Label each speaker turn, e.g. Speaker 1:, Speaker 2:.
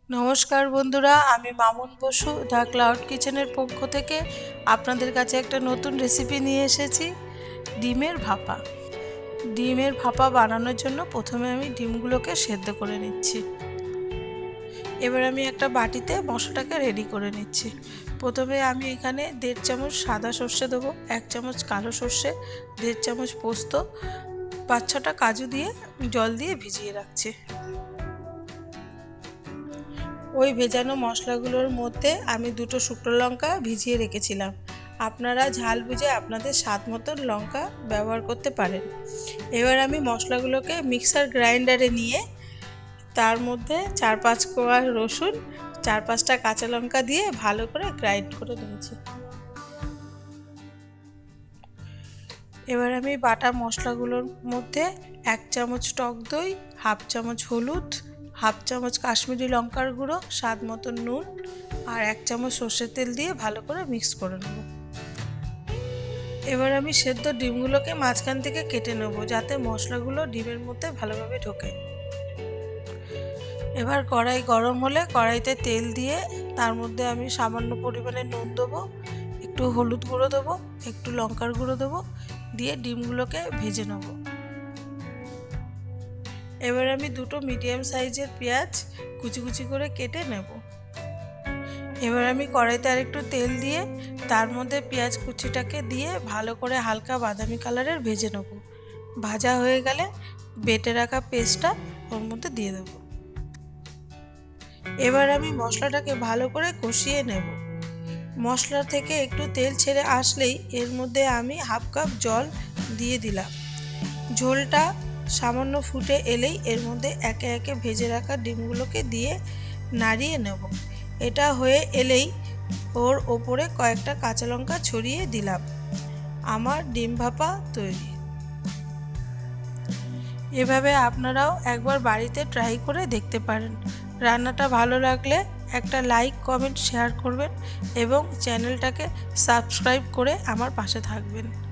Speaker 1: নমস্কার বন্ধুরা, আমি মামুন বসু দ্য ক্লাউড কিচেনের পক্ষ থেকে আপনাদের কাছে একটা নতুন রেসিপি নিয়ে এসেছি, ডিমের ভাপা। ডিমের ভাপা বানানোর জন্য প্রথমে আমি ডিমগুলোকে সেদ্ধ করে নিচ্ছি। এবার আমি একটা বাটিতে মশলাটাকে রেডি করে নিচ্ছি। প্রথমে আমি এখানে 1.5 চামচ সাদা সর্ষে দেবো, 1 চামচ কালো সর্ষে, 1.5 চামচ পোস্ত, 5-6টা কাজু দিয়ে জল দিয়ে ভিজিয়ে রাখছি। ওই ভেজানো মশলাগুলোর মধ্যে আমি 2টো শুকনো লঙ্কা ভিজিয়ে রেখেছিলাম। আপনারা ঝাল বুঝে আপনাদের স্বাদ মতন লঙ্কা ব্যবহার করতে পারেন। এবার আমি মশলাগুলোকে মিক্সার গ্রাইন্ডারে নিয়ে তার মধ্যে 4-5 কোয়া রসুন, 4-5টা কাঁচা লঙ্কা দিয়ে ভালো করে গ্রাইন্ড করে নিয়েছি। এবার আমি বাটা মশলাগুলোর মধ্যে 1 চামচ টক দই, 1/2 চামচ হলুদ, 1/2 চামচ কাশ্মীরি লঙ্কার গুঁড়ো, স্বাদ মতন নুন আর 1 চামচ সর্ষের তেল দিয়ে ভালো করে মিক্স করে নেব। এবার আমি সেদ্ধ ডিমগুলোকে মাঝখান থেকে কেটে নেব, যাতে মশলাগুলো ডিমের মধ্যে ভালোভাবে ঢোকে। এবার কড়াই গরম হলে কড়াইতে তেল দিয়ে তার মধ্যে আমি সামান্য পরিমাণে নুন দেবো, একটু হলুদ গুঁড়ো দেবো, একটু লঙ্কার গুঁড়ো দেবো, দিয়ে ডিমগুলোকে ভেজে নেব। এবার আমি 2টো মিডিয়াম সাইজের পেঁয়াজ কুচি কুচি করে কেটে নেব। এবার আমি কড়াইতে আরেকটু তেল দিয়ে তার মধ্যে পেঁয়াজ কুচিটাকে দিয়ে ভালো করে হালকা বাদামি কালারের ভেজে নেব। ভাজা হয়ে গেলে বেটে রাখা পেস্টটা ওর মধ্যে দিয়ে দেব। এবার আমি মশলাটাকে ভালো করে কষিয়ে নেব। মশলা থেকে একটু তেল ছেড়ে আসলেই এর মধ্যে আমি 1/2 কাপ জল দিয়ে দিলাম। ঝোলটা সামান্য ফুটে এলেই এর মধ্যে একে একে ভেজে রাখা ডিমগুলোকে দিয়ে নাড়িয়ে নেব। এটা হয়ে এলেই ওর ওপরে কয়েকটা কাঁচা লঙ্কা ছড়িয়ে দিলাম। আমার ডিম ভাপা তৈরি। এভাবে আপনারাও একবার বাড়িতে ট্রাই করে দেখতে পারেন। রান্নাটা ভালো লাগলে একটা লাইক, কমেন্ট, শেয়ার করবেন এবং চ্যানেলটাকে সাবস্ক্রাইব করে আমার পাশে থাকবেন।